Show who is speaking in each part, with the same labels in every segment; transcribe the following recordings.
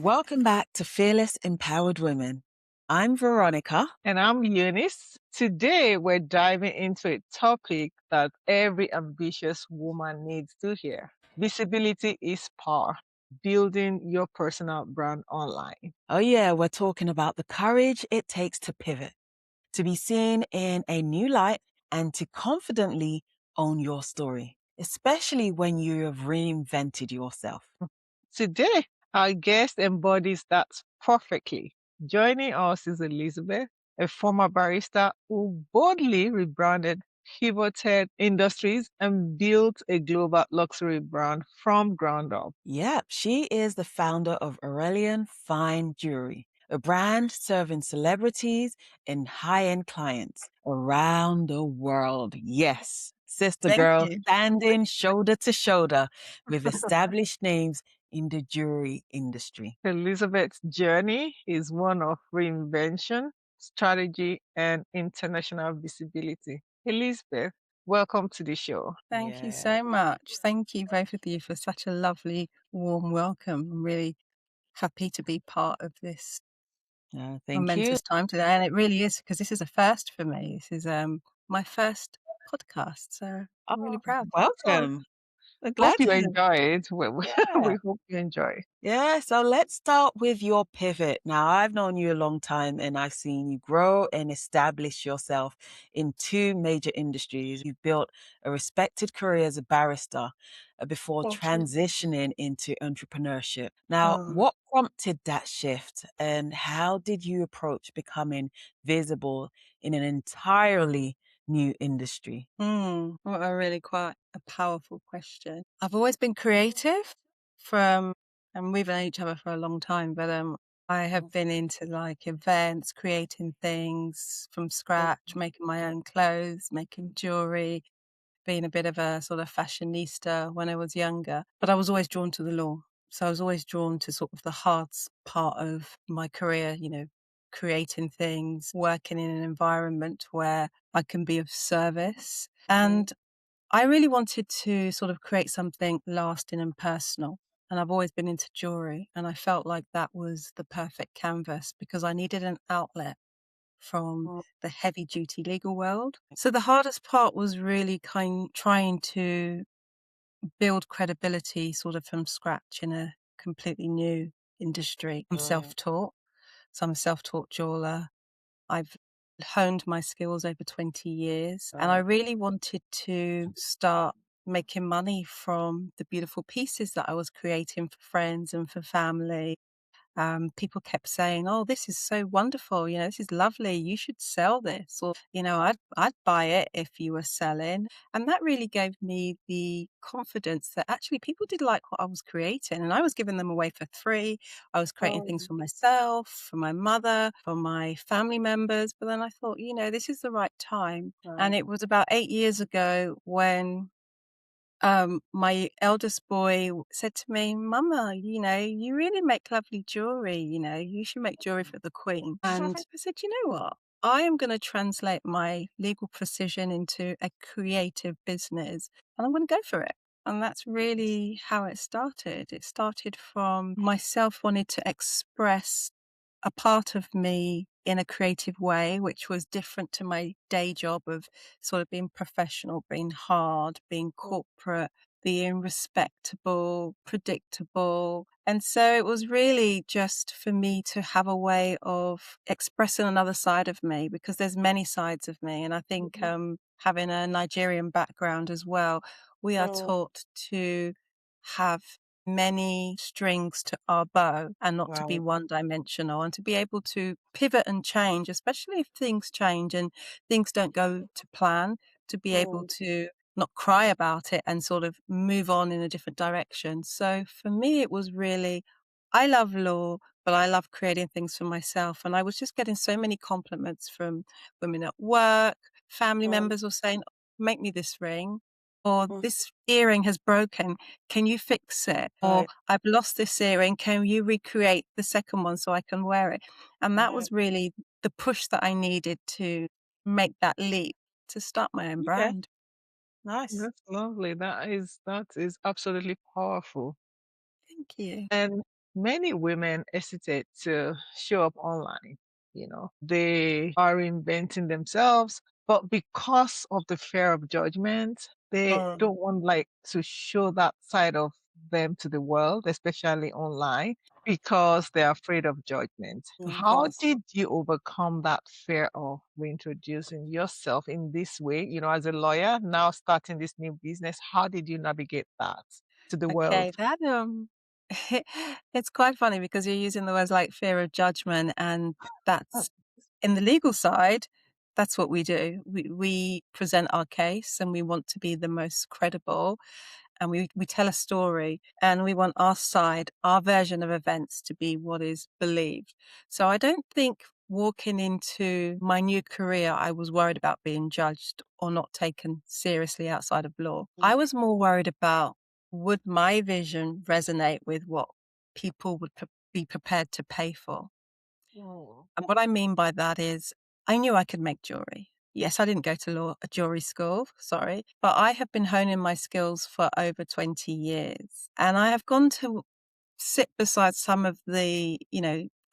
Speaker 1: Welcome back to Fearless Empowered Women. I'm Veronica.
Speaker 2: And I'm Eunice. Today, we're diving into a topic that every ambitious woman needs to hear. Visibility is power, building your personal brand online.
Speaker 1: Oh, yeah, we're talking about the courage it takes to pivot, to be seen in a new light, and to confidently own your story, especially when you have reinvented yourself.
Speaker 2: Today, our guest embodies that perfectly. Joining us is Elizabeth, a former barista who boldly rebranded, pivoted industries, and built a global luxury brand from ground up.
Speaker 1: Yep, she is the founder of Aureliean Fine Jewelry, a brand serving celebrities and high-end clients around the world. Yes, sister
Speaker 2: Thank
Speaker 1: girl,
Speaker 2: you.
Speaker 1: standing shoulder to shoulder with established names in the jewelry industry.
Speaker 2: Elizabeth's journey is one of reinvention, strategy, and international visibility. Elizabeth, welcome to the show.
Speaker 3: Thank you
Speaker 1: Yeah.
Speaker 3: so much. Thank you, both of you, for such a lovely, warm welcome. I'm really happy to be part of this
Speaker 1: Thank you.
Speaker 3: momentous time today. And it really is, because this is a first for me. This is my first podcast. So I'm really
Speaker 1: Oh,
Speaker 3: proud.
Speaker 2: So,
Speaker 1: welcome. We're
Speaker 2: hope
Speaker 1: glad
Speaker 2: you
Speaker 1: to have.
Speaker 2: enjoy it.
Speaker 1: Yeah.
Speaker 2: We hope you enjoy.
Speaker 1: Yeah, so let's start with your pivot. Now, I've known you a long time and I've seen you grow and establish yourself in two major industries. You've built a respected career as a barrister before
Speaker 2: Thank you.
Speaker 1: transitioning into entrepreneurship. Now,
Speaker 2: Mm.
Speaker 1: what prompted that shift and how did you approach becoming visible in an entirely new industry?
Speaker 3: What a really quite a powerful question. I've always been creative from, and we've known each other for a long time, but I have been into like events, creating things from scratch, making my own clothes, making jewelry, being a bit of a sort of fashionista when I was younger. But I was always drawn to the law. So I was always drawn to sort of the hard part of my career, creating things, working in an environment where I can be of service. And I really wanted to sort of create something lasting and personal. And I've always been into jewelry. And I felt like that was the perfect canvas because I needed an outlet from
Speaker 2: Mm.
Speaker 3: the heavy duty legal world. So the hardest part was really trying to build credibility sort of from scratch in a completely new industry. I'm self-taught. So I'm a self-taught jeweler. I've honed my skills over 20 years and I really wanted to start making money from the beautiful pieces that I was creating for friends and for family. People kept saying, "Oh, this is so wonderful. This is lovely. You should sell this." Or, I'd buy it if you were selling. And that really gave me the confidence that actually people did like what I was creating and I was giving them away for free. I was creating things for myself, for my mother, for my family members. But then I thought, this is the right time. And it was about 8 years ago when my eldest boy said to me, "Mama, you really make lovely jewelry. You should make jewelry for the Queen." And I said, "You know what? I am going to translate my legal precision into a creative business and I'm going to go for it." And that's really how it started. It started from myself wanting to express a part of me in a creative way, which was different to my day job of sort of being professional, being hard, being corporate, being respectable, predictable. And so it was really just for me to have a way of expressing another side of me because there's many sides of me. And I think having a Nigerian background as well, we are taught to have many strings to our bow and not to be
Speaker 1: Wow.
Speaker 3: one dimensional and to be able to pivot and change, especially if things change and things don't go to plan, to be able to not cry about it and sort of move on in a different direction. So for me, it was really, I love law, but I love creating things for myself. And I was just getting so many compliments from women at work, family members were saying, "Make me this ring," or "This earring has broken. Can you fix it?" Or
Speaker 1: Right.
Speaker 3: "I've lost this earring. Can you recreate the second one so I can wear it?" And that
Speaker 1: Right.
Speaker 3: was really the push that I needed to make that leap to start my own
Speaker 1: Okay.
Speaker 3: brand.
Speaker 1: Nice.
Speaker 2: That's lovely. That is absolutely powerful.
Speaker 3: Thank you.
Speaker 2: And many women hesitate to show up online. They are reinventing themselves, but because of the fear of judgment, they
Speaker 3: Mm.
Speaker 2: don't want like to show that side of them to the world, especially online, because they're afraid of judgment.
Speaker 3: Of
Speaker 2: How
Speaker 3: course.
Speaker 2: did you overcome that fear of reintroducing yourself in this way? As a lawyer, now starting this new business, how did you navigate that to the world?
Speaker 3: Okay, that it's quite funny because you're using the words like fear of judgment, and that's in the legal side, that's what we do. We present our case and we want to be the most credible, and we tell a story, and we want our side, our version of events to be what is believed. So I don't think walking into my new career, I was worried about being judged or not taken seriously outside of law. I was more worried about, would my vision resonate with what people would be prepared to pay for?
Speaker 2: Mm.
Speaker 3: And what I mean by that is, I knew I could make jewelry. Yes, I didn't go to a jewelry school, sorry, but I have been honing my skills for over 20 years. And I have gone to sit beside some of the,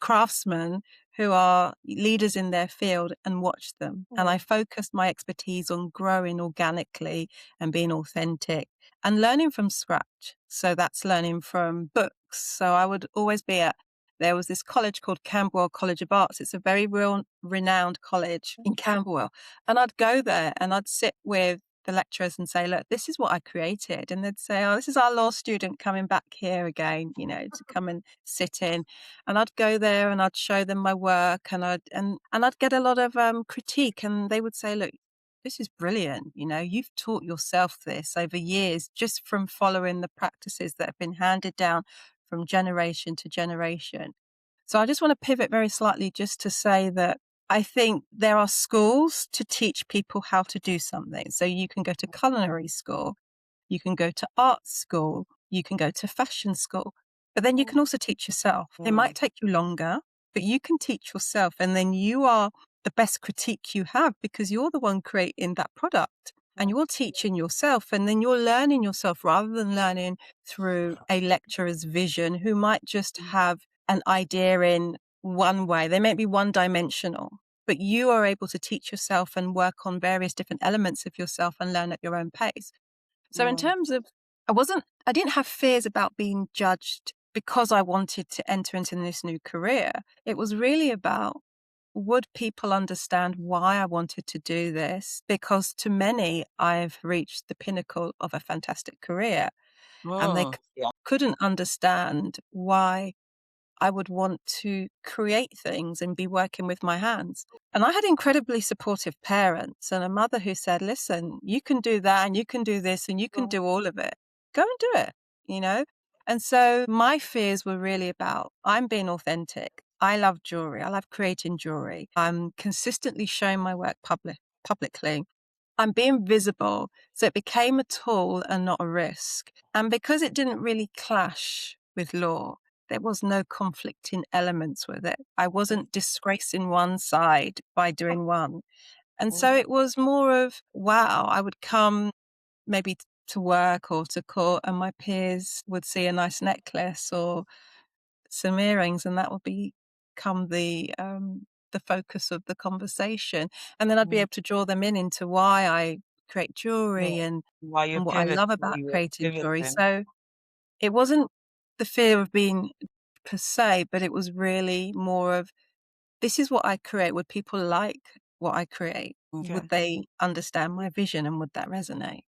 Speaker 3: craftsmen who are leaders in their field and watch them. And I
Speaker 2: Mm.
Speaker 3: focused my expertise on growing organically and being authentic and learning from scratch. So that's learning from books. So I would always be at, there was this college called Camberwell College of Arts. It's a very real renowned college in Camberwell. And I'd go there and I'd sit with the lecturers and say, look, this is what I created. And they'd say, oh, this is our law student coming back here again, to come and sit in. And I'd go there and I'd show them my work, and I'd get a lot of critique, and they would say, look, this is brilliant. You've taught yourself this over years just from following the practices that have been handed down from generation to generation. So I just want to pivot very slightly just to say that I think there are schools to teach people how to do something. So you can go to culinary school, you can go to art school, you can go to fashion school, but then you can also teach yourself. It might take you longer, but you can teach yourself. And then you are the best critique you have because you're the one creating that product and you're teaching yourself. And then you're learning yourself rather than learning through a lecturer's vision who might just have an idea in one way. They may be one dimensional, but you are able to teach yourself and work on various different elements of yourself and learn at your own pace. So in terms of, I didn't have fears about being judged because I wanted to enter into this new career. It was really about, would people understand why I wanted to do this? Because to many, I've reached the pinnacle of a fantastic career, and they
Speaker 1: Oh,
Speaker 3: couldn't understand why I would want to create things and be working with my hands. And I had incredibly supportive parents and a mother who said, listen, you can do that and you can do this and you can do all of it. Go and do it, you know? And so my fears were really about, I'm being authentic. I love jewelry. I love creating jewelry. I'm consistently showing my work publicly. I'm being visible. So it became a tool and not a risk. And because it didn't really clash with law, there was no conflicting elements with it. I wasn't disgracing one side by doing one. And so it was more of, wow, I would come maybe to work or to court and my peers would see a nice necklace or some earrings, and that would become the focus of the conversation. And then I'd be able to draw them in into why I create jewelry
Speaker 1: while you're
Speaker 3: and what I love
Speaker 1: pivoting,
Speaker 3: about
Speaker 1: you were
Speaker 3: creating jewelry.
Speaker 1: pivoting.
Speaker 3: So it wasn't the fear of being per se, but it was really more of, this is what I create. Would people like what I create? Would
Speaker 1: Okay.
Speaker 3: they understand my vision and would that resonate?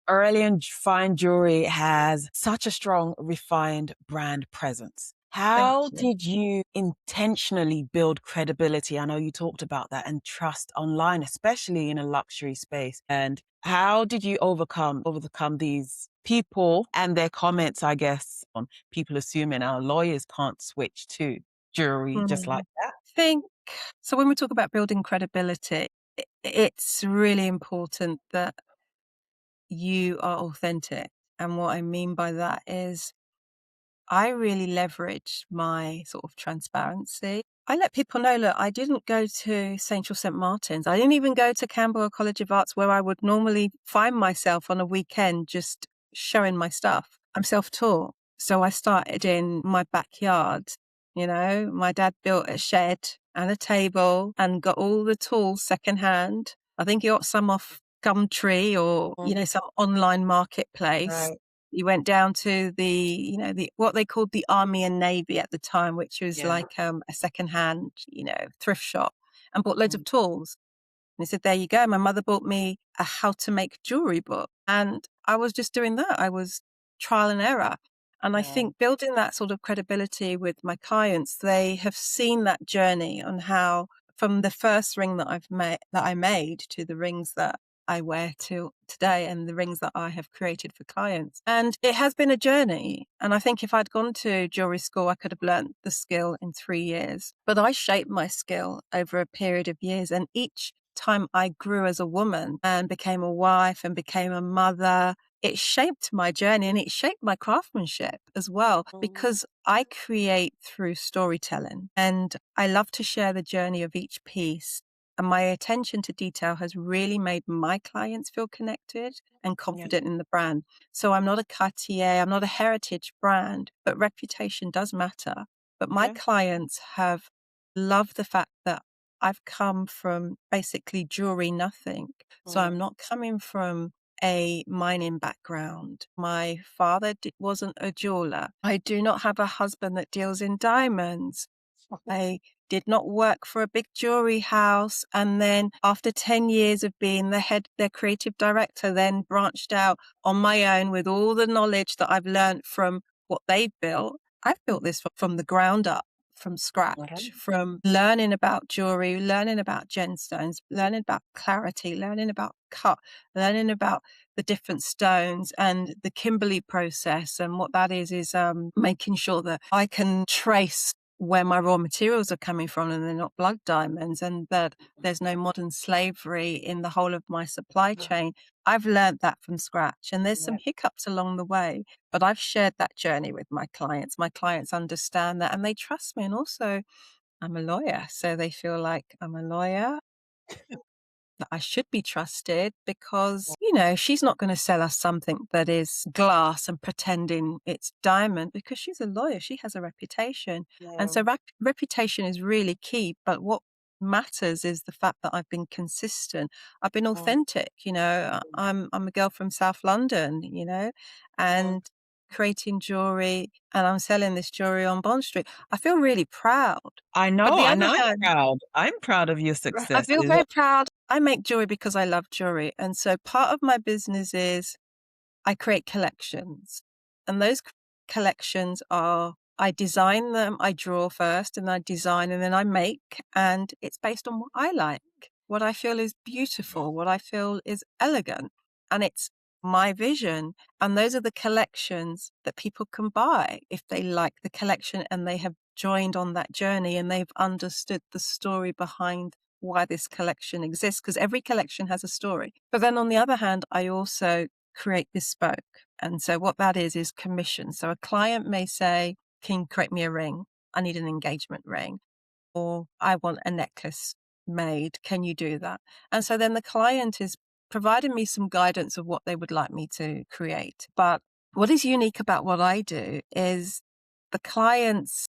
Speaker 1: Aureliean Fine Jewelry has such a strong, refined brand presence.
Speaker 3: Thank
Speaker 1: How
Speaker 3: you.
Speaker 1: did you intentionally build credibility? I know you talked about that, and trust online, especially in a luxury space. And how did you overcome these people and their comments, I guess, on people assuming our lawyers can't switch to jewelry just
Speaker 3: Mm.
Speaker 1: like that?
Speaker 3: Think so. When we talk about building credibility, it's really important that you are authentic. And what I mean by that is, I really leverage my sort of transparency. I let people know, look, I didn't go to St. Martin's. I didn't even go to Camberwell College of Arts where I would normally find myself on a weekend just showing my stuff. I'm self-taught. So I started in my backyard. My dad built a shed and a table and got all the tools secondhand. I think he got some off Gumtree or, some online marketplace.
Speaker 1: Right.
Speaker 3: He went down to the what they called the Army and Navy at the time, which was
Speaker 1: Yeah.
Speaker 3: like a secondhand, thrift shop, and bought loads of
Speaker 1: Mm.
Speaker 3: tools. And he said, there you go. My mother bought me a how to make jewelry book. And I was just doing that. I was trial and error. And I
Speaker 1: Yeah.
Speaker 3: think building that sort of credibility with my clients, they have seen that journey on how from the first ring that I made to the rings that I wear to today and the rings that I have created for clients. And it has been a journey. And I think if I'd gone to jewelry school, I could have learned the skill in 3 years. But I shaped my skill over a period of years. And each time I grew as a woman and became a wife and became a mother, it shaped my journey and it shaped my craftsmanship as well, because I create through storytelling and I love to share the journey of each piece. And my attention to detail has really made my clients feel connected and
Speaker 1: Yeah.
Speaker 3: confident in the brand. So I'm not a Cartier, I'm not a heritage brand, but reputation does matter. But my
Speaker 1: Okay.
Speaker 3: clients have loved the fact that I've come from basically jewelry nothing. So I'm not coming from a mining background. My father wasn't a jeweler. I do not have a husband that deals in diamonds. I did not work for a big jewelry house. And then after 10 years of being their creative director, then branched out on my own with all the knowledge that I've learned from what they've built. I've built this from the ground up, from
Speaker 1: Okay.
Speaker 3: scratch, from learning about jewelry, learning about gemstones, learning about clarity, learning about cut, learning about the different stones and the Kimberley process. And what that is making sure that I can trace where my raw materials are coming from and they're not blood diamonds, and that there's no modern slavery in the whole of my supply chain. I've learned that from scratch, and there's some
Speaker 1: Yeah.
Speaker 3: hiccups along the way, but I've shared that journey with my clients. My clients understand that and they trust me. And also, I'm a lawyer, so they feel like I'm a lawyer, that I should be trusted because, she's not going to sell us something that is glass and pretending it's diamond, because she's a lawyer. She has a reputation. And
Speaker 1: Yeah.
Speaker 3: so reputation is really key. But what matters is the fact that I've been consistent. I've been authentic. I'm a girl from South London,
Speaker 1: Yeah.
Speaker 3: and creating jewelry, and I'm selling this jewelry on Bond Street. I feel really proud.
Speaker 1: I
Speaker 3: But
Speaker 1: know,
Speaker 3: the
Speaker 1: and
Speaker 3: other
Speaker 1: I'm
Speaker 3: hand,
Speaker 1: proud. I'm proud of your
Speaker 3: I feel
Speaker 1: successes.
Speaker 3: very proud. I make jewelry because I love jewelry. And so part of my business is I create collections. And those collections are, I design them, I draw first, and I design, and then I make. And it's based on what I like, what I feel is beautiful, what I feel is elegant. And it's my vision. And those are the collections that people can buy if they like the collection and they have joined on that journey and they've understood the story behind why this collection exists, because every collection has a story. But then on the other hand, I also create bespoke. And so what that is commission. So a client may say, can you create me a ring? I need an engagement ring, or I want a necklace made. Can you do that? And so then the client is providing me some guidance of what they would like me to create. But what is unique about what I do is the clients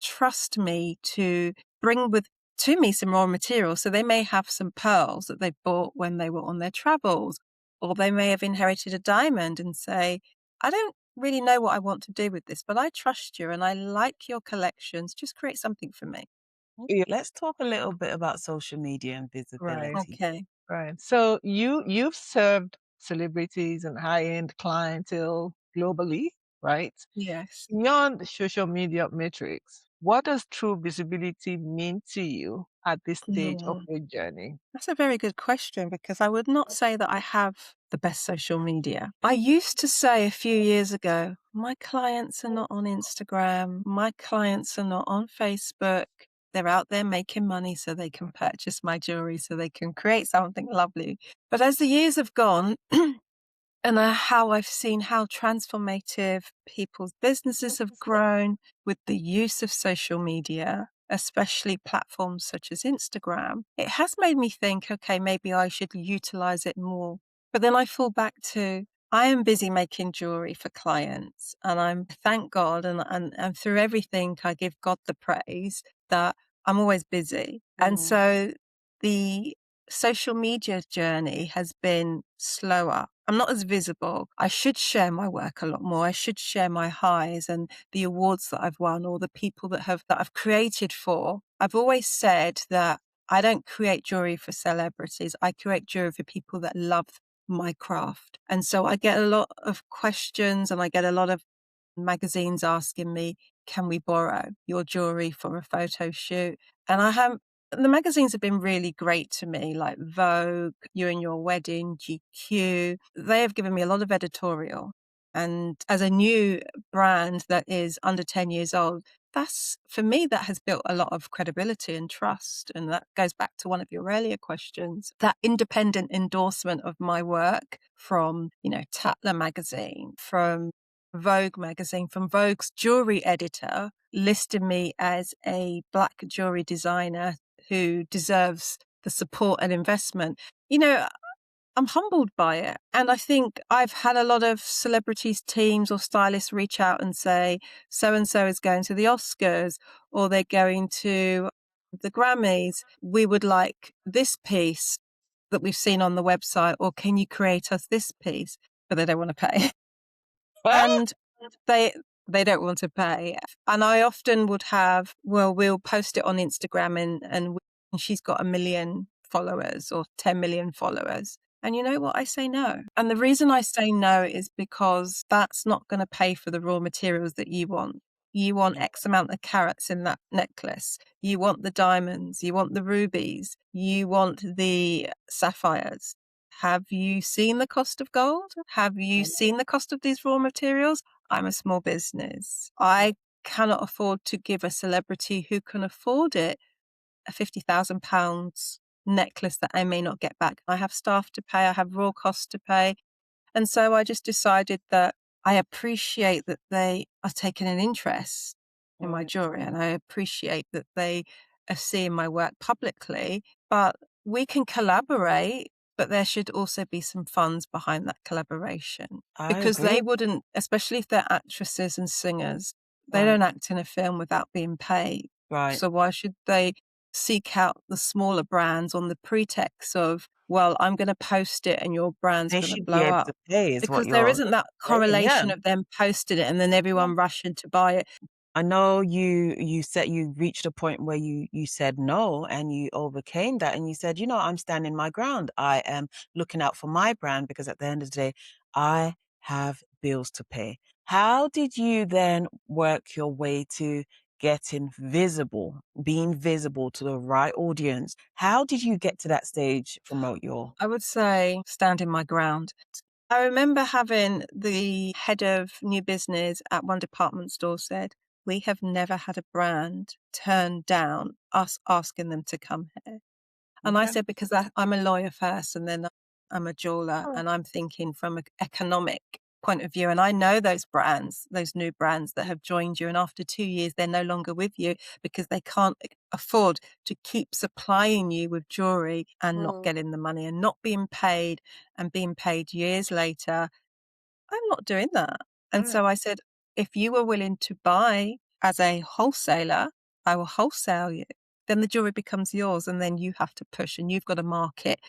Speaker 3: trust me to bring to me some raw materials. So they may have some pearls that they bought when they were on their travels, or they may have inherited a diamond and say, I don't really know what I want to do with this, but I trust you and I like your collections. Just create something for me.
Speaker 1: Yeah. Let's talk a little bit about social media and
Speaker 2: Right.
Speaker 1: visibility.
Speaker 3: Okay.
Speaker 2: Right. So you've served celebrities and high-end clientele globally, right?
Speaker 3: Yes.
Speaker 2: Beyond social media metrics, what does true visibility mean to you at this stage of
Speaker 3: Mm.
Speaker 2: your journey?
Speaker 3: That's a very good question, because I would not say that I have the best social media. I used to say a few years ago, my clients are not on Instagram, my clients are not on Facebook. They're out there making money so they can purchase my jewelry, so they can create something lovely. But as the years have gone, and how I've seen how transformative people's businesses have grown with the use of social media, especially platforms such as Instagram, it has made me think, okay, maybe I should utilize it more. But then I fall back to, I am busy making jewelry for clients, and thank God, and through everything, I give God the praise that I'm always busy. And
Speaker 1: Mm.
Speaker 3: so the social media journey has been slower. I'm not as visible. I should share my work a lot more. I should share my highs and the awards that I've won or the people that I've created for. I've always said that I don't create jewelry for celebrities. I create jewelry for people that love my craft. And so I get a lot of questions and I get a lot of magazines asking me, can we borrow your jewelry for a photo shoot? And the magazines have been really great to me, like Vogue, You and Your Wedding, GQ. They have given me a lot of editorial. And as a new brand that is under 10 years old, for me, that has built a lot of credibility and trust. And that goes back to one of your earlier questions. That independent endorsement of my work from, Tatler magazine, from Vogue magazine, from Vogue's jewelry editor, listed me as a Black jewelry designer who deserves the support and investment. I'm humbled by it. And I think I've had a lot of celebrities, teams, or stylists reach out and say, so and so is going to the Oscars or they're going to the Grammys. We would like this piece that we've seen on the website, or can you create us this piece? But they don't want to pay. And they they don't want to pay. And I often would have, well, we'll post it on Instagram and she's got 1 million followers or 10 million followers. And you know what? I say no. And the reason I say no is because that's not going to pay for the raw materials that you want. You want X amount of carats in that necklace. You want the diamonds. You want the rubies. You want the sapphires. Have you seen the cost of gold? Have you seen the cost of these raw materials? I'm a small business. I cannot afford to give a celebrity who can afford it a £50,000 necklace that I may not get back. I have staff to pay. I have raw costs to pay. And so I just decided that I appreciate that they are taking an interest in my jewelry, and I appreciate that they are seeing my work publicly, but we can collaborate, but there should also be some funds behind that collaboration
Speaker 1: I
Speaker 3: because they
Speaker 1: agree.
Speaker 3: wouldn't, especially if they're actresses and singers, they
Speaker 1: Right.
Speaker 3: don't act in a film without being paid.
Speaker 1: Right.
Speaker 3: So why should they seek out the smaller brands on the pretext of, well, I'm going to post it and your brand's
Speaker 1: They
Speaker 3: going to
Speaker 1: should be
Speaker 3: blow
Speaker 1: able
Speaker 3: up?
Speaker 1: to pay is what
Speaker 3: Because there
Speaker 1: you're
Speaker 3: isn't that
Speaker 1: saying, yeah.
Speaker 3: correlation of them posting it and then everyone rushing to buy it.
Speaker 1: I know you said you reached a point where you said no and you overcame that and you said, I'm standing my ground. I am looking out for my brand because at the end of the day, I have bills to pay. How did you then work your way to getting visible, being visible to the right audience? How did you get to that stage, to promote your
Speaker 3: I would say standing my ground. I remember having the head of new business at one department store said, we have never had a brand turn down us asking them to come here. And I
Speaker 1: okay?
Speaker 3: said, because I'm a lawyer first and then I'm a jeweler and I'm thinking from an economic point of view. And I know those brands, those new brands that have joined you. And after 2 years, they're no longer with you because they can't afford to keep supplying you with jewelry and not getting the money and not being paid and being paid years later. I'm not doing that. And
Speaker 1: Right.
Speaker 3: so I said, if you were willing to buy as a wholesaler, I will wholesale you. Then the jewelry becomes yours. And then you have to push and you've got to market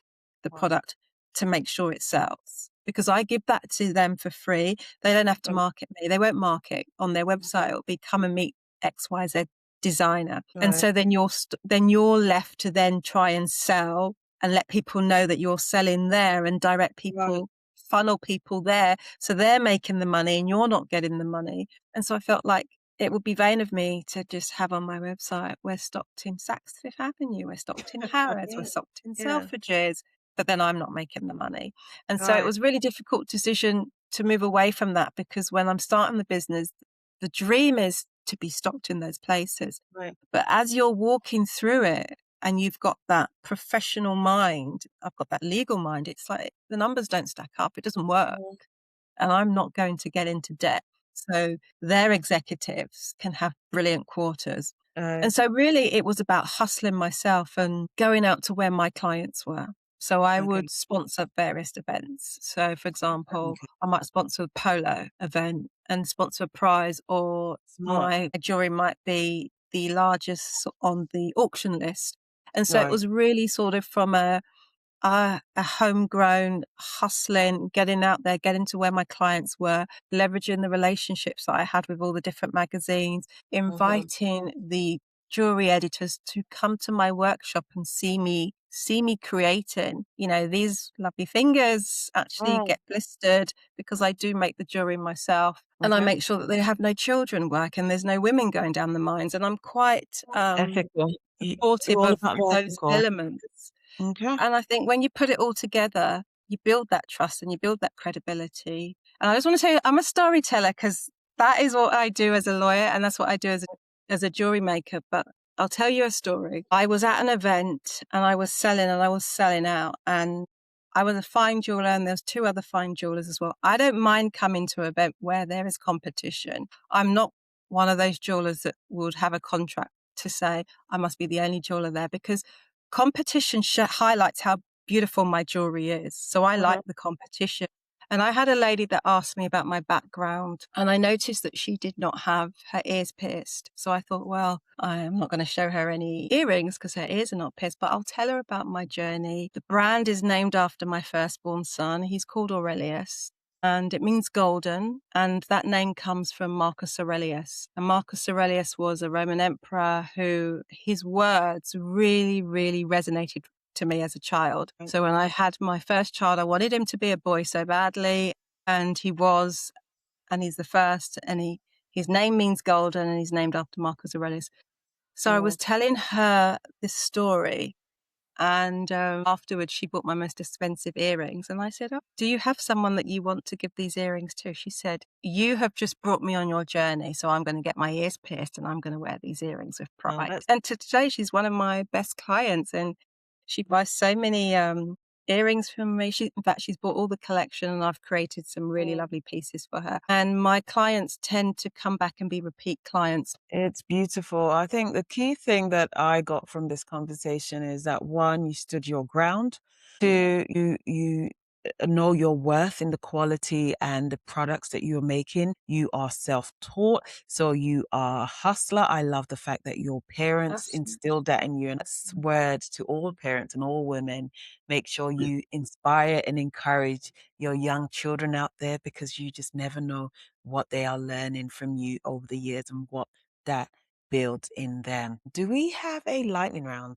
Speaker 3: the
Speaker 1: Wow.
Speaker 3: product to make sure it sells. Because I give that to them for free. They don't have to market me. They won't market on their website. It'll be come and meet XYZ designer. And
Speaker 1: Right.
Speaker 3: so then you're left to then try and sell and let people know that you're selling there and direct
Speaker 1: Right.
Speaker 3: people, funnel people there. So they're making the money and you're not getting the money. And so I felt like it would be vain of me to just have on my website, we're stocked in Saks Fifth Avenue, we're stocked in Harrods, we're
Speaker 1: Yeah.
Speaker 3: stocked in
Speaker 1: Yeah.
Speaker 3: Selfridges, but then I'm not making the money. And so it
Speaker 1: Right.
Speaker 3: was a really difficult decision to move away from that because when I'm starting the business, the dream is to be stocked in those places.
Speaker 1: Right.
Speaker 3: But as you're walking through it and you've got that professional mind, I've got that legal mind, it's like the numbers don't stack up, it doesn't work.
Speaker 1: Mhm.
Speaker 3: And I'm not going to get into debt. So their executives can have brilliant quarters. And
Speaker 1: Right.
Speaker 3: so really it was about hustling myself and going out to where my clients were. So I
Speaker 1: Okay.
Speaker 3: would sponsor various events. So, for example,
Speaker 1: Okay.
Speaker 3: I might sponsor a polo event and sponsor a prize, or
Speaker 1: Smart.
Speaker 3: my jewelry might be the largest on the auction list. And so it
Speaker 1: Right.
Speaker 3: was really sort of from a homegrown hustling, getting out there, getting to where my clients were, leveraging the relationships that I had with all the different magazines, inviting the jewelry editors to come to my workshop and see me creating. You know, these lovely fingers actually
Speaker 1: Oh,
Speaker 3: get blistered because I do make the jewelry myself. And I
Speaker 1: okay.
Speaker 3: make sure that they have no children work and there's no women going down the mines. And I'm quite
Speaker 1: Ethical. You're
Speaker 3: supportive
Speaker 1: all
Speaker 3: of
Speaker 1: about the
Speaker 3: those
Speaker 1: ethical.
Speaker 3: elements.
Speaker 1: Okay.
Speaker 3: And I think when you put it all together, you build that trust and you build that credibility. And I just want to tell you, I'm a storyteller because that is what I do as a lawyer and that's what I do as a jewelry maker. But I'll tell you a story. I was at an event and I was selling out, and I was a fine jeweler and there's two other fine jewelers as well. I don't mind coming to an event where there is competition. I'm not one of those jewelers that would have a contract to say I must be the only jeweler there, because competition highlights how beautiful my jewelry is. So I like the competition. And I had a lady that asked me about my background, and I noticed that she did not have her ears pierced. So I thought, well, I am not going to show her any earrings because her ears are not pierced, but I'll tell her about my journey. The brand is named after my firstborn son. He's called Aurelius, and it means golden. And that name comes from Marcus Aurelius. And Marcus Aurelius was a Roman emperor who his words really, really resonated to me as a child. So when I had my first child, I wanted him to be a boy so badly. And he was, and he's the first, and his name means golden, and he's named after Marcus Aurelius. So I was telling her this story, and afterwards, she bought my most expensive earrings. And I said, oh, do you have someone that you want to give these earrings to? She said, you have just brought me on your journey. So I'm going to get my ears pierced and I'm going to wear these earrings with
Speaker 1: Oh,
Speaker 3: pride.
Speaker 1: that's
Speaker 3: And today, she's one of my best clients. And she buys so many earrings from me. In fact, she's bought all the collection and I've created some really lovely pieces for her. And my clients tend to come back and be repeat clients.
Speaker 1: it's beautiful. I think the key thing that I got from this conversation is that one, you stood your ground. Two, you know your worth in the quality and the products that you're making. You are self-taught, so you are a hustler. I love the fact that your parents instilled that in you, and that's word to all parents and all women. Make sure you inspire and encourage your young children out there, because you just never know what they are learning from you over the years and what that builds in them. Do we have a lightning round?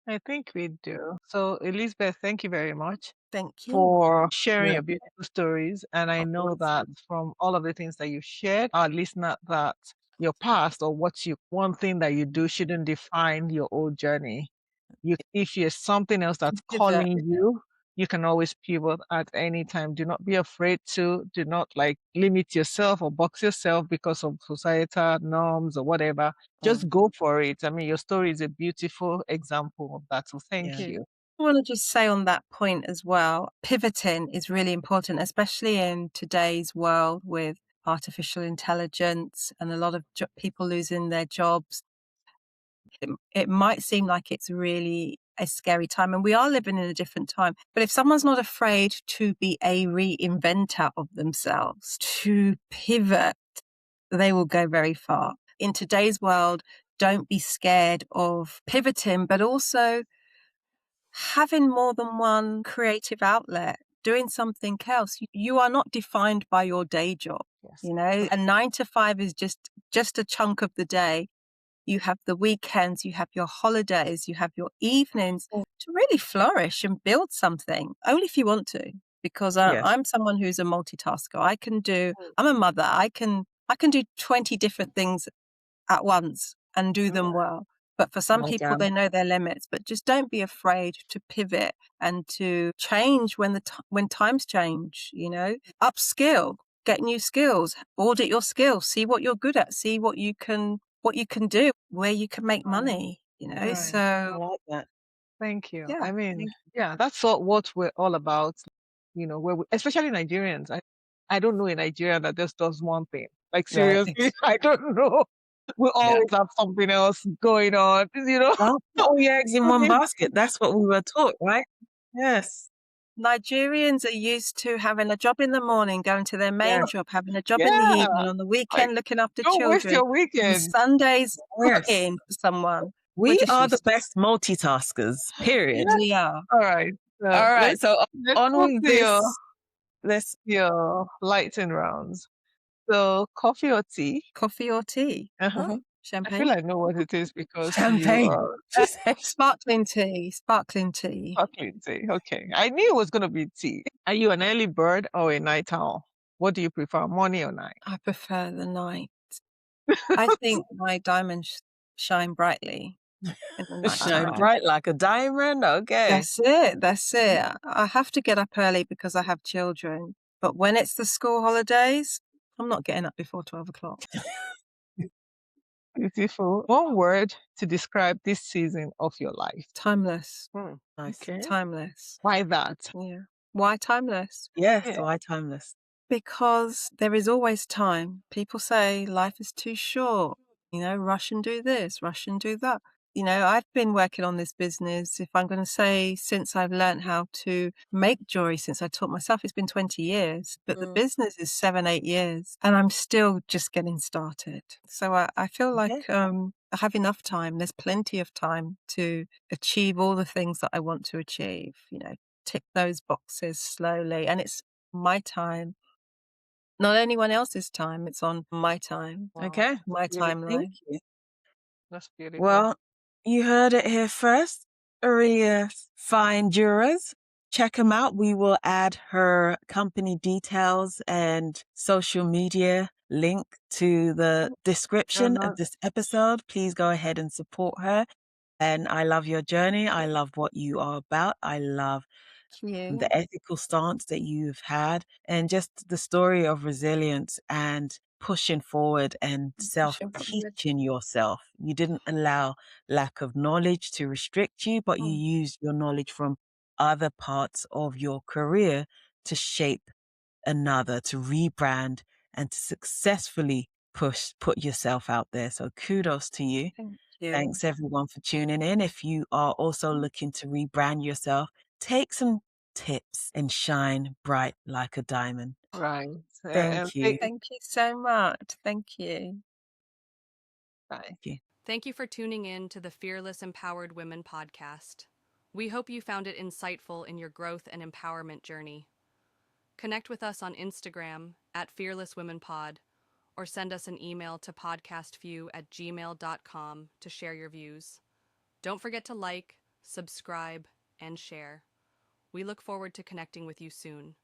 Speaker 2: I think we do. So, Elizabeth, thank you very much
Speaker 3: Thank you.
Speaker 2: for sharing
Speaker 1: Yeah.
Speaker 2: your beautiful stories. And I know that
Speaker 1: Awesome.
Speaker 2: from all of the things that you shared, our listener, that your past or one thing that you do shouldn't define your old journey. If there's something else that's
Speaker 3: Pivot.
Speaker 2: calling you, you can always pivot at any time. Do not be afraid to. Do not like limit yourself or box yourself because of societal norms or whatever.
Speaker 1: Mm,
Speaker 2: Just go for it. I mean, your story is a beautiful example of that. So
Speaker 3: Thank
Speaker 2: thank
Speaker 1: yeah.
Speaker 3: you.
Speaker 2: you.
Speaker 3: I want to just say on that point as well, pivoting is really important, especially in today's world with artificial intelligence and a lot of people losing their jobs. It might seem like it's really a scary time, and we are living in a different time. But if someone's not afraid to be a reinventor of themselves, to pivot, they will go very far. In today's world, don't be scared of pivoting, but also having more than one creative outlet, doing something else. You are not defined by your day job.
Speaker 2: Yes.
Speaker 3: You know, a 9 to 5 is just a chunk of the day. You have the weekends, you have your holidays, you have your evenings to really flourish and build something, only if you want to. Because
Speaker 1: Yes.
Speaker 3: I'm someone who's a multitasker. I'm a mother. I can do 20 different things at once and do them well. But for some
Speaker 1: Well
Speaker 3: people,
Speaker 1: done.
Speaker 3: they know their limits. But just don't be afraid to pivot and to change when times change. You know, upskill, get new skills, audit your skills, see what you're good at, see what you can do, where you can make money. You know,
Speaker 2: Right.
Speaker 1: I
Speaker 3: so
Speaker 1: like that.
Speaker 2: Thank you.
Speaker 3: yeah,
Speaker 2: I mean,
Speaker 3: thank
Speaker 2: yeah, that's what we're all about. You know, especially Nigerians. I don't know a Nigerian that just does one thing. Like
Speaker 1: Right.
Speaker 2: seriously, I don't know. We
Speaker 1: Yeah.
Speaker 2: always have something else going on.
Speaker 1: Don't put all your eggs in one basket. That's what we were taught, right? Yes.
Speaker 3: Nigerians are used to having a job in the morning, going to their main
Speaker 1: Yes.
Speaker 3: job, having a job in the
Speaker 2: Yeah.
Speaker 3: evening, on the
Speaker 2: Like,
Speaker 3: weekend looking after
Speaker 2: don't waste
Speaker 3: children,
Speaker 2: your
Speaker 3: on
Speaker 2: weekend.
Speaker 3: Sundays
Speaker 1: Yes.
Speaker 3: cooking for someone. We're
Speaker 1: We
Speaker 3: just
Speaker 1: are the
Speaker 3: used to
Speaker 1: best multitaskers, period.
Speaker 2: Yeah.
Speaker 3: We are.
Speaker 2: All right.
Speaker 1: All right.
Speaker 2: Let's
Speaker 1: So
Speaker 2: let's
Speaker 1: on
Speaker 2: move
Speaker 1: with
Speaker 2: to
Speaker 1: this. Let's
Speaker 2: your lighting rounds. So coffee or tea?
Speaker 3: Coffee or tea?
Speaker 2: Uh-huh. I
Speaker 3: Champagne?
Speaker 2: feel I know what it is because you
Speaker 1: champagne.
Speaker 2: are
Speaker 1: She said
Speaker 3: Sparkling tea. Sparkling tea.
Speaker 2: sparkling tea. Okay. I knew it was going to be tea. Are you an early bird or a night owl? What do you prefer, morning or night?
Speaker 3: I prefer the night. I think my diamonds shine brightly in the night
Speaker 1: shine
Speaker 3: time.
Speaker 1: bright like a diamond. Okay.
Speaker 3: That's it. That's it. I have to get up early because I have children. But when it's the school holidays, I'm not getting up before 12 o'clock.
Speaker 2: Beautiful. One word to describe this season of your life.
Speaker 3: Timeless.
Speaker 1: Nice.
Speaker 2: Okay.
Speaker 3: Timeless.
Speaker 2: Why that?
Speaker 3: Yeah. Why timeless?
Speaker 1: Yes.
Speaker 2: Yeah.
Speaker 1: Why timeless?
Speaker 3: Because there is always time. People say life is too short. Rush and do this, rush and do that. I've been working on this business. If I'm going to say since I've learned how to make jewelry, since I taught myself, it's been 20 years, but the business is 7, 8 years and I'm still just getting started. So I feel
Speaker 1: Okay.
Speaker 3: like I have enough time. There's plenty of time to achieve all the things that I want to achieve, tick those boxes slowly. And it's my time, not anyone else's time. It's on my time,
Speaker 2: Wow.
Speaker 1: Okay.
Speaker 3: my
Speaker 2: Beautiful.
Speaker 3: timeline.
Speaker 1: Thank you.
Speaker 2: That's beautiful.
Speaker 1: Well, you heard it here first. Aureliean Fine Jewelers. Check them out. We will add her company details and social media link to the description of this episode. Please go ahead and support her. And I love your journey. I love what you are about. I love
Speaker 3: Thank
Speaker 1: the ethical stance that you've had and just the story of resilience and pushing forward and
Speaker 3: you.
Speaker 1: self-teaching yourself. You didn't allow lack of knowledge to restrict you, but you used your knowledge from other parts of your career to shape another, to rebrand and to successfully put yourself out there. So kudos to you.
Speaker 3: Thank you.
Speaker 1: Thanks everyone for tuning in. If you are also looking to rebrand yourself, take some tips and shine bright like a diamond.
Speaker 2: Right.
Speaker 1: Thank you.
Speaker 3: Thank you so much. Thank you.
Speaker 2: Bye.
Speaker 1: Thank you.
Speaker 4: Thank you for tuning in to the Fearless Empowered Women podcast. We hope you found it insightful in your growth and empowerment journey. Connect with us on Instagram at fearlesswomenpod or send us an email to podcastview@gmail.com to share your views. Don't forget to like, subscribe, and share. We look forward to connecting with you soon.